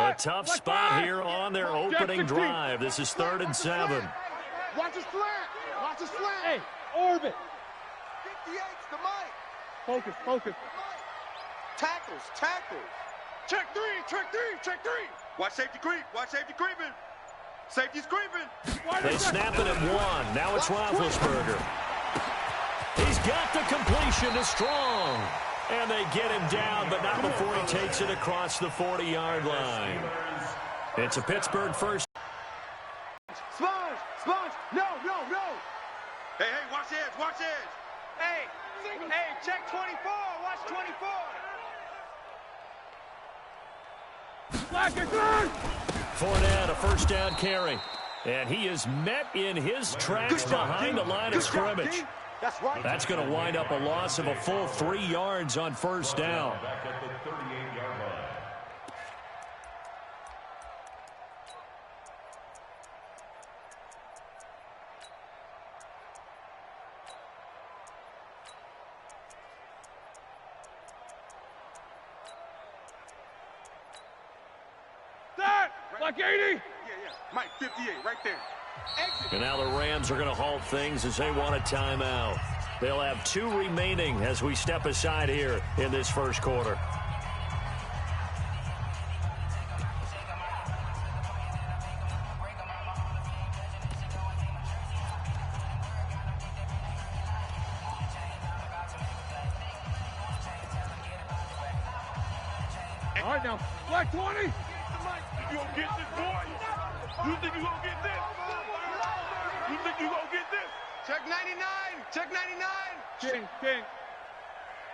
A tough spot here on their opening drive. This is 3rd and 7. Watch his slant. Watch his slant. Hey, orbit. 58's the mic. Focus, focus. Tackles. Check three. Watch safety creep. Watch safety creeping. Safety's creeping. They snap it at 1. Now it's Roethlisberger. He's got the completion to Strong. And they get him down, but not before he takes it across the 40-yard line. It's a Pittsburgh first. Sponge. No. Hey, watch edge. Hey, check 24. Watch 24. Fournette, a first down carry. And he is met in his tracks behind the line of scrimmage. That's right. That's going to wind up a loss of a full 3 yards on first down. Back at the 38-yard line. Like 80. Yeah. Mike, 58, right there. Exit. And now the Rams are going to halt things as they want a timeout. They'll have 2 remaining as we step aside here in this first quarter. All right, now, black 20. You gonna get this, boy? You think you gonna get this? You think you gonna get this? Check 99. King.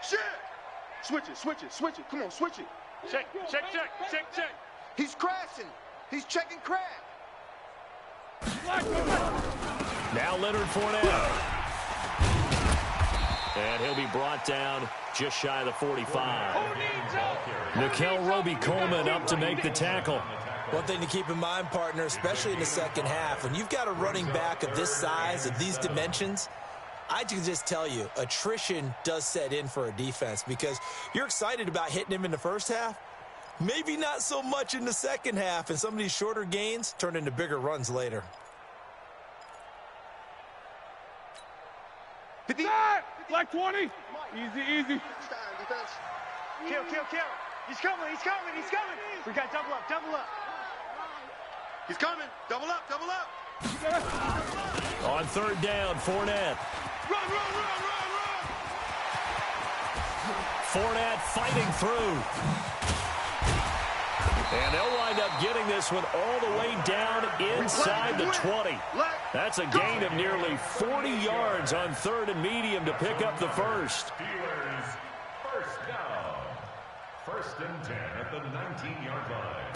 Shit. Switch it. Come on, switch it. Check. He's crashing. He's checking crash. Black. Now Leonard Fournette. And he'll be brought down just shy of the 45. Nikel Roby-Coleman up to make the tackle. One thing to keep in mind, partner, especially in the second half, when you've got a running back of this size, of these dimensions, I can just tell you, attrition does set in for a defense because you're excited about hitting him in the first half. Maybe not so much in the second half, and some of these shorter gains turn into bigger runs later. 50. Black 20. Easy. Kill. He's coming. We got double up. He's coming. Double up. On 3rd down, Fournette. Run. Fournette fighting through. And they'll wind up getting this one all the way down inside the 20. That's a gain of nearly 40 yards on 3rd and medium to pick up the first. Steelers, first down. 1st and 10 at the 19-yard line.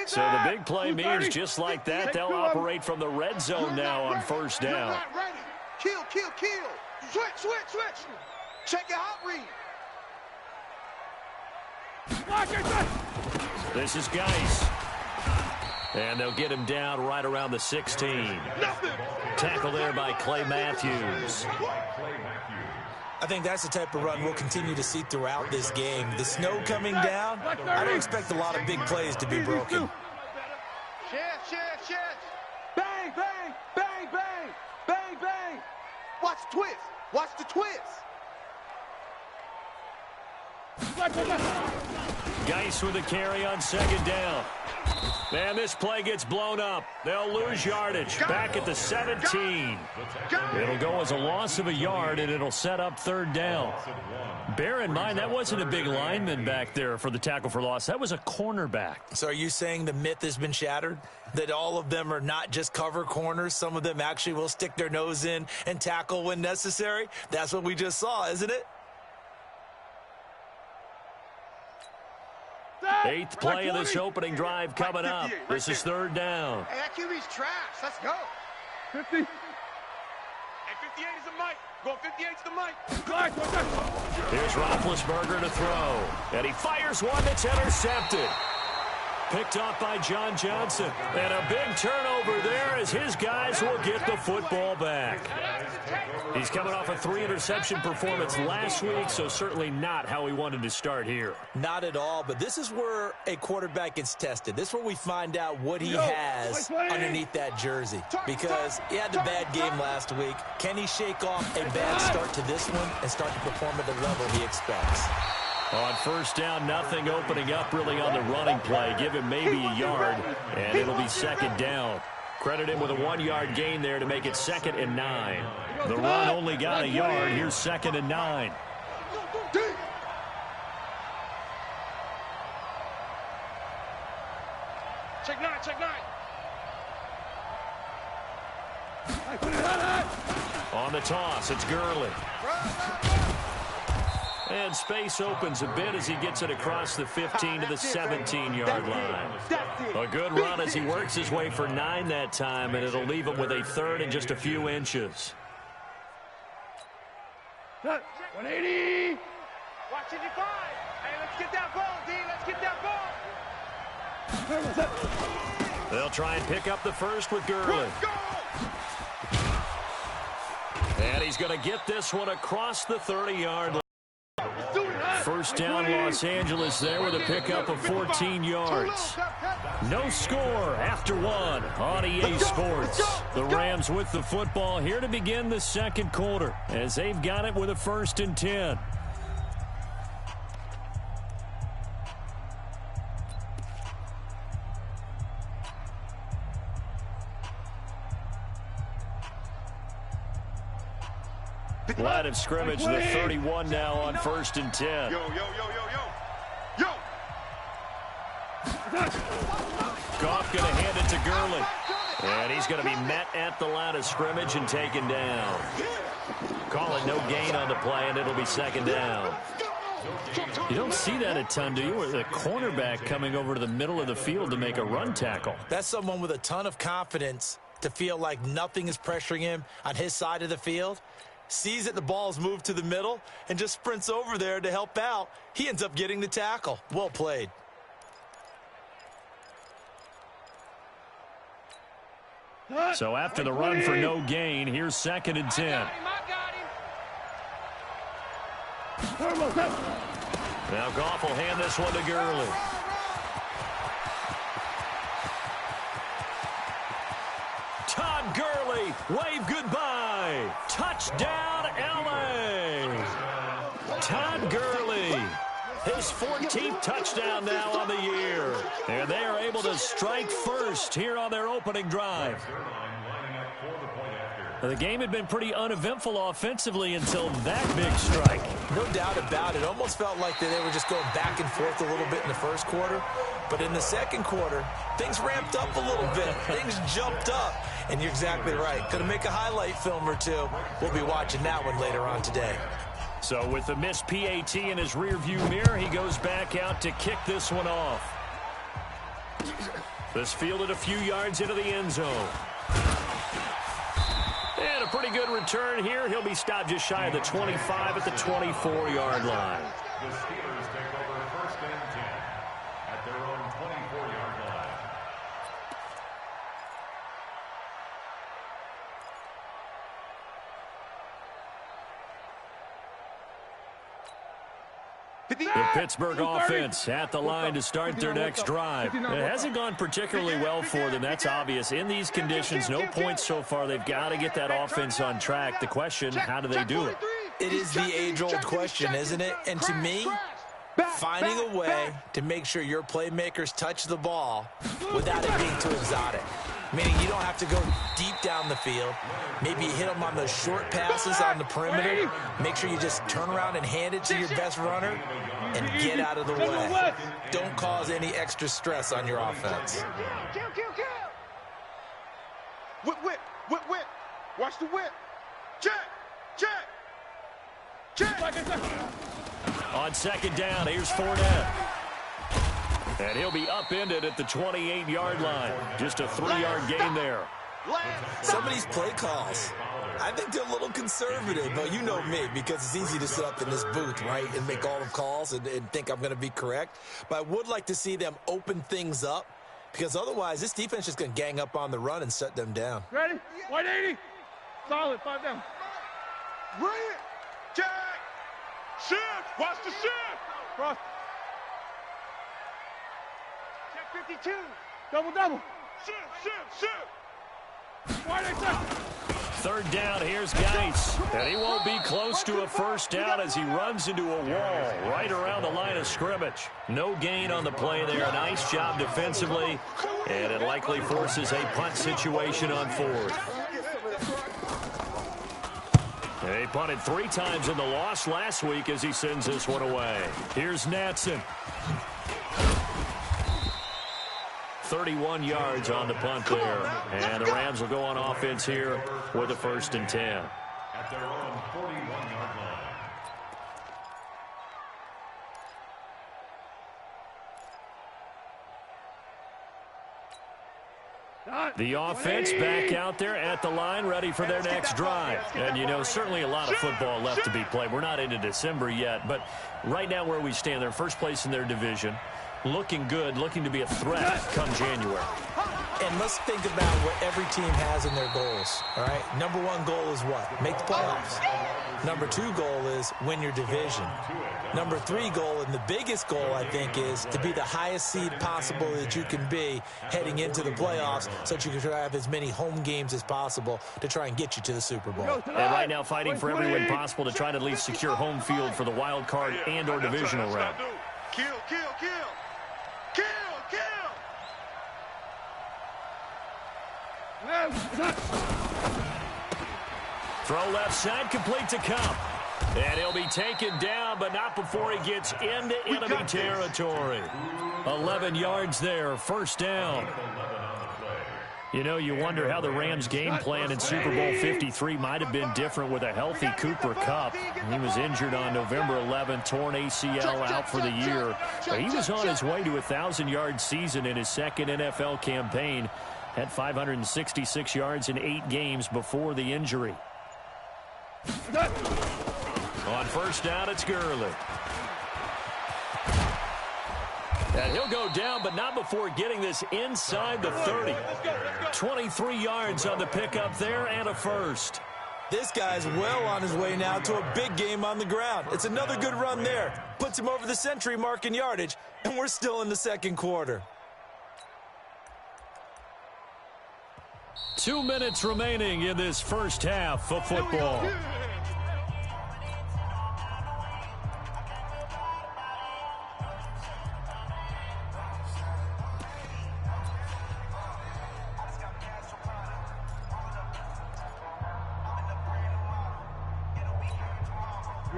So the big play means just like that, they'll operate from the red zone now on first down. Not ready. Kill. Switch. Check your hot read. This is Geis. And they'll get him down right around the 16. Tackle there by Clay Matthews. I think that's the type of run we'll continue to see throughout this game. The snow coming down, I don't expect a lot of big plays to be broken. Shit. Bang. Watch the twist. Geis with a carry on 2nd down. Man, this play gets blown up. They'll lose yardage. Back at the 17. It'll go as a loss of a yard, and it'll set up 3rd down. Bear in mind, that wasn't a big lineman back there for the tackle for loss. That was a cornerback. So are you saying the myth has been shattered? That all of them are not just cover corners? Some of them actually will stick their nose in and tackle when necessary? That's what we just saw, isn't it? 8th play of this opening drive coming up. This is 3rd down. Hey, that QB's trash. Let's go. 50. Hey, 58 is the mic. Going 58's the mic. Here's Roethlisberger to throw. And he fires one that's intercepted. Picked off by John Johnson. And a big turnover there as his guys will get the football back. He's coming off a 3-interception performance last week, so certainly not how he wanted to start here. Not at all, but this is where a quarterback gets tested. This is where we find out what he has underneath that jersey. Because he had the bad game last week. Can he shake off a bad start to this one and start to perform at the level he expects? On first down, nothing opening up really on the running play. Give him maybe a yard, and it'll be second down. Credit him with a 1-yard gain there to make it 2nd and 9. The run only got a yard. Here's 2nd and 9. Check 9, check 9. On the toss, it's Gurley. And space opens a bit as he gets it across the 15 to the 17-yard line. A good run as he works his way for 9 that time, and it'll leave him with a 3rd and just a few inches. 180. Watch it, 5. Hey, let's get that ball, D. Let's get that ball. They'll try and pick up the first with Gurley. And he's going to get this one across the 30-yard line. First down, Los Angeles there with a pickup of 14 yards. No score after 1 on EA Sports. The Rams with the football here to begin the second quarter as they've got it with a 1st and 10. Line of scrimmage, the 31 now on 1st and 10. Yo. Goff going to hand it to Gurley. And he's going to be met at the line of scrimmage and taken down. Call it no gain on the play, and it'll be 2nd down. You don't see that a ton, do you? With a cornerback coming over to the middle of the field to make a run tackle. That's someone with a ton of confidence to feel like nothing is pressuring him on his side of the field. Sees that the ball's moved to the middle and just sprints over there to help out. He ends up getting the tackle. Well played. So after the run for no gain, here's 2nd and 10. Now Goff will hand this one to Gurley. Todd Gurley, wave goodbye. Touchdown, L.A. Todd Gurley, his 14th touchdown now on the year. And they are able to strike first here on their opening drive. The game had been pretty uneventful offensively until that big strike. No doubt about it. Almost felt like they were just going back and forth a little bit in the first quarter. But in the second quarter, things ramped up a little bit. Things jumped up. And you're exactly right. Going to make a highlight film or two. We'll be watching that one later on today. So with the missed PAT in his rearview mirror, he goes back out to kick this one off. This fielded a few yards into the end zone. And a pretty good return here. He'll be stopped just shy of the 25 at the 24-yard line. The Steelers take over 1st and 10 at their own 24-yard line. The Pittsburgh offense at the line to start their next drive. It hasn't gone particularly well for them. That's obvious. In these conditions, no points so far. They've got to get that offense on track. The question, how do they do it? It is the age-old question, isn't it? And to me, finding a way to make sure your playmakers touch the ball without it being too exotic. Meaning you don't have to go deep down the field. Maybe you hit them on those short passes on the perimeter. Make sure you just turn around and hand it to your best runner and get out of the way. Don't cause any extra stress on your offense. Whip. Watch the whip. Check. On 2nd down, here's Fournette. And he'll be upended at the 28-yard line. Just a 3-yard gain there. Some of these play calls, I think they're a little conservative, but you know me, because it's easy to sit up in this booth, right, and make all the calls and think I'm going to be correct. But I would like to see them open things up, because otherwise this defense is just going to gang up on the run and shut them down. Ready? 180. Solid. 5 down. Bring it. Check. Shift. Watch the shift. Cross. Check 52. Double. Shift. 180. Third down, here's Geis. And he won't be close to a first down as he runs into a wall right around the line of scrimmage. No gain on the play there. Nice job defensively. And it likely forces a punt situation on fourth. They punted 3 times in the loss last week as he sends this one away. Here's Natson. 31 yards on the punt there. And the Rams will go on offense here with a 1st and 10. At their own 41-yard line. The offense back out there at the line, ready for their next drive. And, you know, certainly a lot of football left to be played. We're not into December yet, but right now where we stand, they're first place in their division. Looking good, looking to be a threat come January. And let's think about what every team has in their goals, all right? Number 1 goal is what? Make the playoffs. Number 2 goal is win your division. Number 3 goal, and the biggest goal, I think, is to be the highest seed possible that you can be heading into the playoffs so that you can try to have as many home games as possible to try and get you to the Super Bowl. And right now fighting for every win possible to try to at least secure home field for the wild card and or divisional round. Kill. Throw left side, complete to Cup. And he'll be taken down, but not before he gets into enemy territory. 11 yards there, first down. You know, you wonder how the Rams' game plan in Super Bowl 53 might have been different with a healthy Cooper Kupp. He was injured on November 11th, torn ACL out for the year. But he was on his way to a 1,000-yard season in his second NFL campaign. Had 566 yards in 8 games before the injury. On first down, it's Gurley. And he'll go down, but not before getting this inside the 30. 23 yards on the pickup there and a first. This guy's well on his way now to a big game on the ground. It's another good run there. Puts him over the century mark in yardage, and we're still in the second quarter. 2 minutes remaining in this first half of football.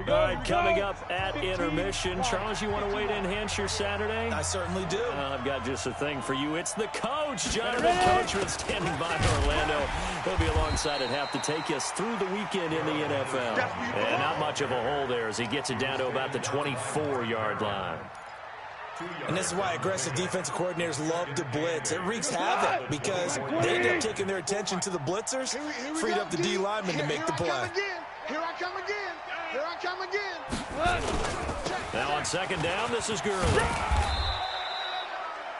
All right, coming up at intermission. Charles, you want to wait to enhance your Saturday? I certainly do. I've got just a thing for you. It's the coach, Jonathan Coachman, standing by in Orlando. He'll be alongside at half to take us through the weekend in the NFL. And not much of a hole there as he gets it down to about the 24-yard line. And this is why aggressive defensive coordinators love to blitz. It wreaks havoc because they end up taking their attention to the blitzers, freed up the D lineman to make the play. Here I come again. Now on second down, this is Gurley.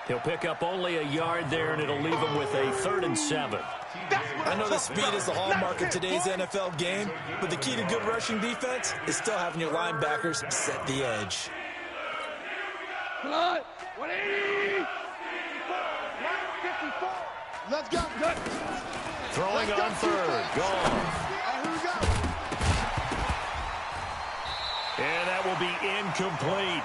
He'll pick up only a yard there, and it'll leave him with a 3rd and 7. I know that speed is the hallmark of today's NFL game, but the key to good rushing defense is still having your linebackers set the edge. 180. 54. Let's go. Throwing on 3rd. Gone. And that will be incomplete.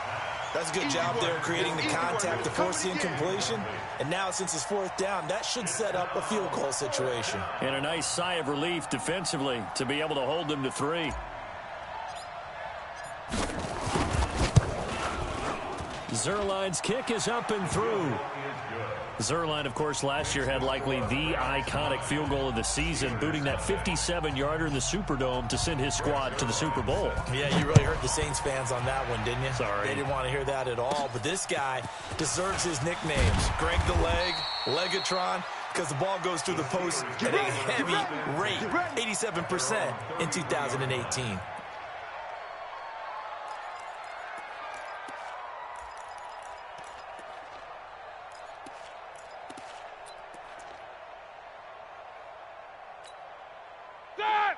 That's a good job there creating the contact to force the incompletion. And now since it's 4th down, that should set up a field goal situation. And a nice sigh of relief defensively to be able to hold them to 3. Zerline's kick is up and through. Zerline, of course, last year had likely the iconic field goal of the season, booting that 57-yarder in the Superdome to send his squad to the Super Bowl. Yeah, you really hurt the Saints fans on that one, didn't you? Sorry. They didn't want to hear that at all. But this guy deserves his nicknames. Greg the Leg, Legatron. because the ball goes through the post at a heavy rate, 87% in 2018.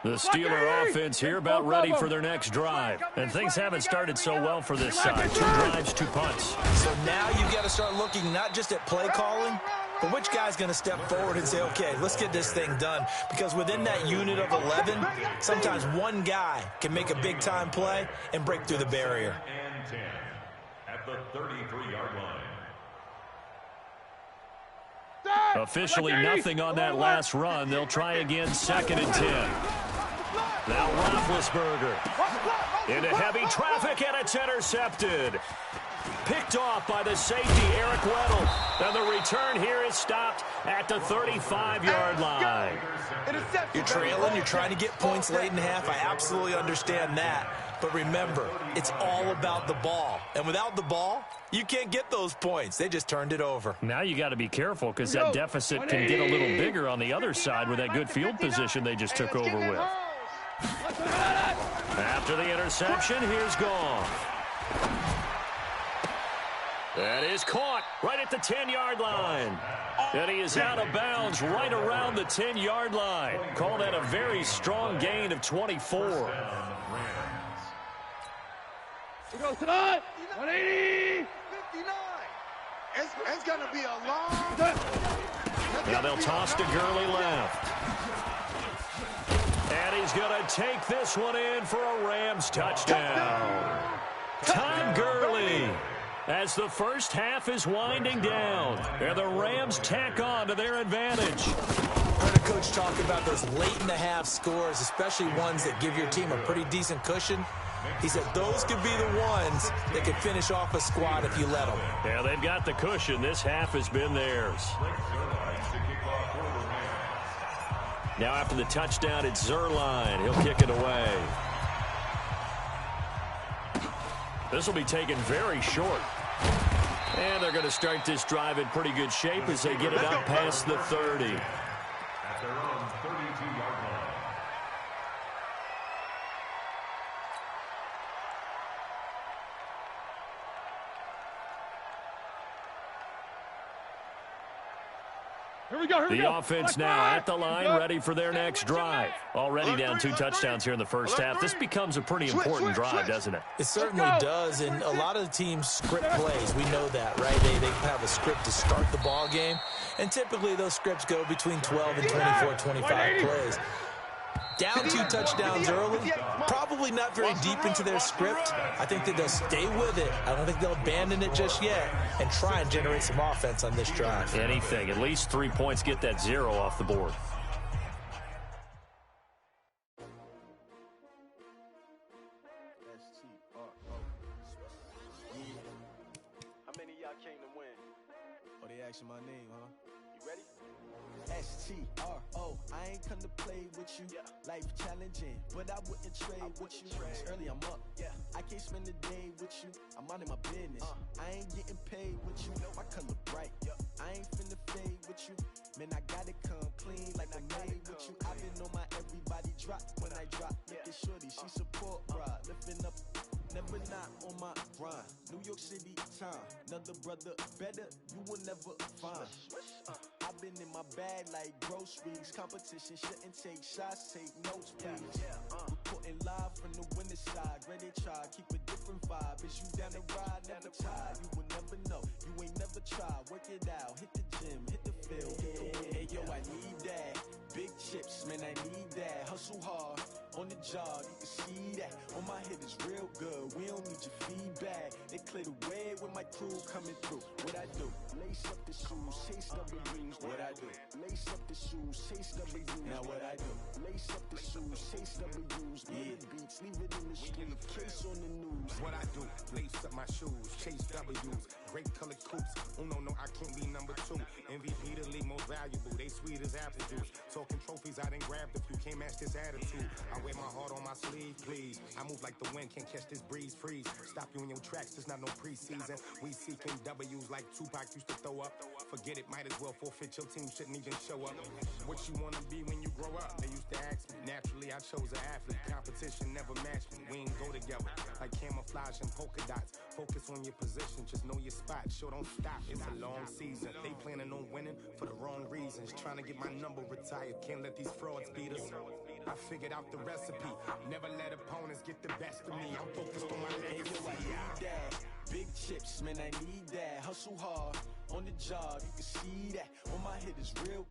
The Steeler offense here about ready for their next drive. And things haven't started so well for this side. 2 drives, 2 punts. So now you've got to start looking not just at play calling, but which guy's going to step forward and say, okay, let's get this thing done. Because within that unit of 11, sometimes one guy can make a big-time play and break through the barrier. And 10 at the 33-yard line. Officially nothing on that last run. They'll try again, 2nd and 10. Now Roethlisberger into heavy traffic, and it's intercepted. Picked off by the safety, Eric Weddle. And the return here is stopped at the 35-yard line. You're trailing, you're trying to get points late in the half. I absolutely understand that. But remember, it's all about the ball. And without the ball, you can't get those points. They just turned it over. Now you got to be careful because that deficit can get a little bigger on the other side with that good field position they just took over with. After the interception, here's Goff. That is caught right at the 10-yard line. And he is out of bounds right around the 10-yard line. Call that a very strong gain of 24. He goes tonight. 180. 59. It's going to be a long... Now they'll toss to Gurley left. And he's going to take this one in for a Rams touchdown. Todd Gurley, as the first half is winding down, and the Rams tack on to their advantage. Heard a coach talk about those late-in-the-half scores, especially ones that give your team a pretty decent cushion. He said those could be the ones that could finish off a squad if you let them. Yeah, they've got the cushion. This half has been theirs. Now after the touchdown, it's Zerline. He'll kick it away. This will be taken very short. And they're going to start this drive in pretty good shape as they get it up past the 30. At their own 32-yard line. Here we go. The offense now at the line, ready for their next drive. Already down 2 touchdowns here in the first half. This becomes a pretty important drive, doesn't it? It certainly does, and a lot of the teams script plays. We know that, right? They have a script to start the ball game, and typically those scripts go between 12 and 24, 25 plays. Down 2 touchdowns early, probably not very deep into their script. I think that they'll stay with it. I don't think they'll abandon it just yet and try and generate some offense on this drive. Anything, at least 3 points, get that 0 off the board. How many of y'all came to win? Oh, they asking my name, huh? You ready? S-T-R-O, I ain't come to play with you. Life challenging, but I wouldn't trade with you. It's early, I'm up. I can't spend the day with you. I'm out of my business. I ain't getting paid with you. My color bright. I ain't finna fade with you. Man, I gotta come clean like I made with you. I've been on my everybody drop when I drop. Look at shorty, she support ride. Lifting up, never not on my grind. New York City time, another brother better, you will never find. I've been in my bag like groceries. Competition shouldn't take shots, take notes, please. Reporting live from the winter side. Ready to try, keep a different vibe. Is you down the ride, never tired. You will never know, you ain't never tried. Work it out, hit the gym, hit the field. Hey yo, I need that. Big chips, man, I need that. Hustle hard, on the job, you can see that. On my head is real good, we don't need your feedback. They clear the way with my crew coming through. What I do? Lace up the shoes, chase W's. What I do? Lace up the shoes, chase W's. Now what I do? Lace up the shoes, chase W's. Mid beats, leave it in the street, case on the news. What I do? Lace up my shoes, chase W's. Great colored coops. Uno, no, I can't be number 2. MVP the league most valuable. They sweet as apple juice. Talking trophies, I didn't grab the few. can't match this attitude. I wear my heart on my sleeve, please. I move like the wind, can't catch this breeze, freeze. Stop you in your tracks, there's not no preseason. We seeking W's like Tupac used to throw up. Forget it, might as well forfeit, your team shouldn't even show up. What you wanna be when you grow up? They used to ask me. Naturally, I chose an athlete. Competition never matched me. We ain't go together like camouflage and polka dots. Focus on your position, just know your spot. Sure, don't stop, it's a long season. They planning on winning for the wrong reasons. Trying to get my number retired, can't let these frauds beat us. I figured out the recipe. Never let opponents get the best of me. I'm focused on my legacy. I need that. Big chips, man, I need that. Hustle hard on the job, you can see that. On my head is real.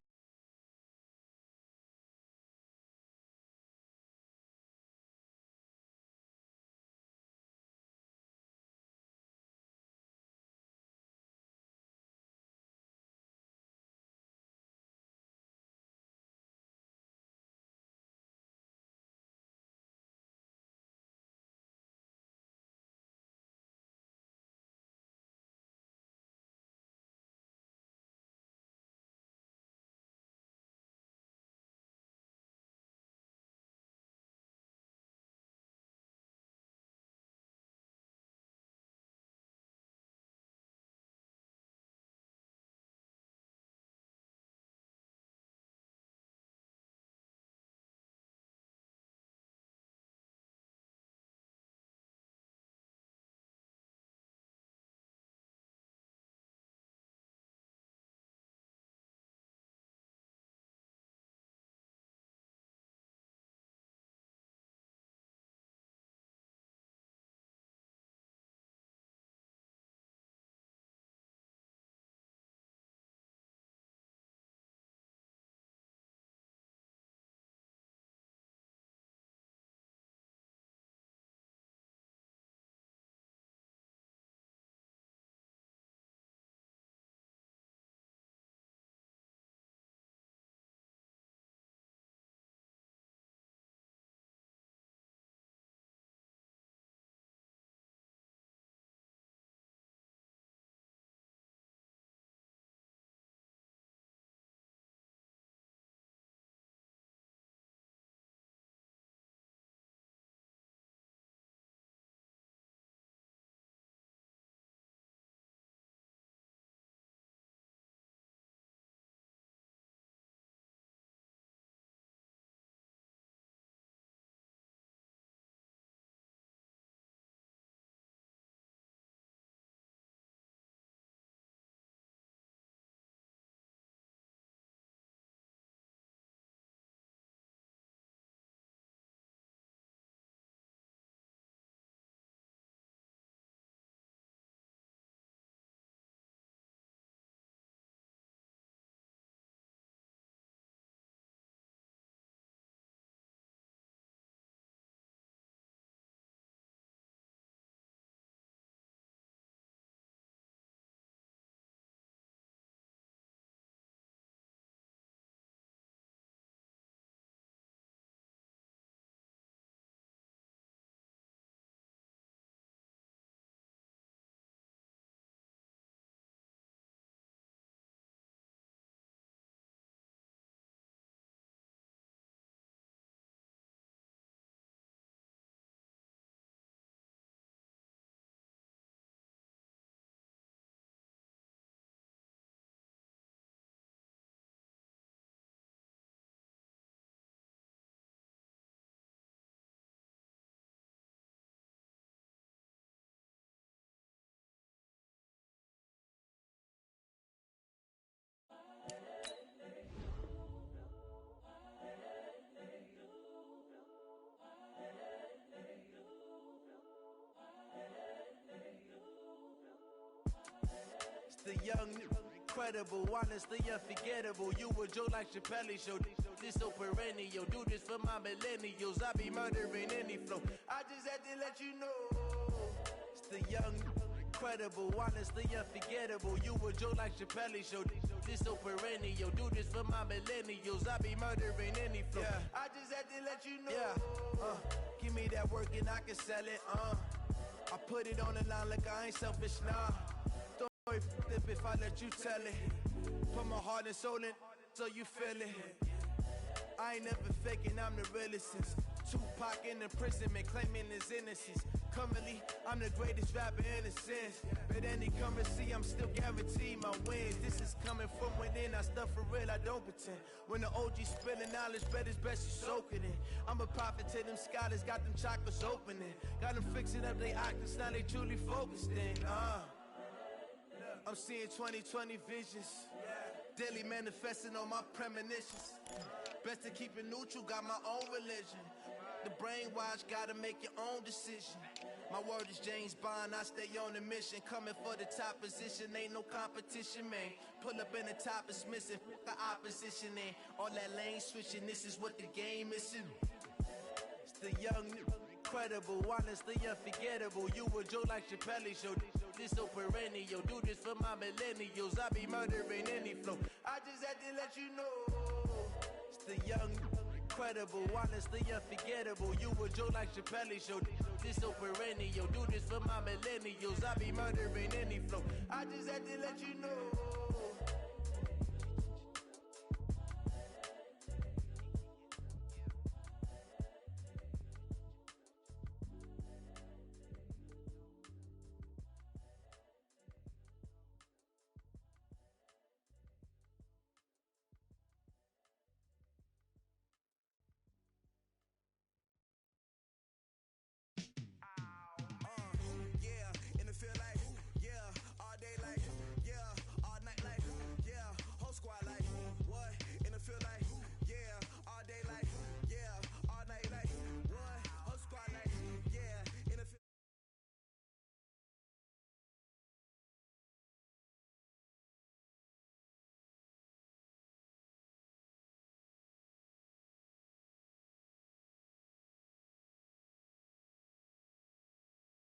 The young, incredible, honestly unforgettable. You a Joe like Chappelle show. This so perennial. Do this for my millennials. I be murdering any flow. I just had to let you know. It's the young, incredible, honestly unforgettable. You a Joe like Chappelle show. This so perennial. Do this for my millennials. I be murdering any flow. Yeah. I just had to let you know. Yeah. Give me that work and I can sell it. I put it on the line like I ain't selfish, nah. If I let you tell it, put my heart and soul in, so you feel it. I ain't never faking, I'm the realest since Tupac in imprisonment, claiming his innocence. Currently, I'm the greatest rapper in a sense. But any currency, I'm still guaranteed my wins. This is coming from within, I stuff for real, I don't pretend. When the OG spilling knowledge, bet it's best you soak it in. I'm a prophet to them scholars, got them chakras opening. Got them fixing up they octaves, now they truly focused in. I'm seeing 2020 visions. Daily manifesting on my premonitions. Best to keep it neutral, got my own religion. The brainwash, gotta make your own decision. My word is James Bond, I stay on a mission. Coming for the top position, ain't no competition, man. Pull up in the top is missing, the opposition in. All that lane switching, this is what the game is. It's the young, incredible, honestly unforgettable. You a joke like Chappelle show. This so perennial, do this for my millennials. I be murdering any flow. I just had to let you know. It's the young, incredible, honestly unforgettable. You a joke like Chappelle show. This so perennial, do this for my millennials. I be murdering any flow. I just had to let you know.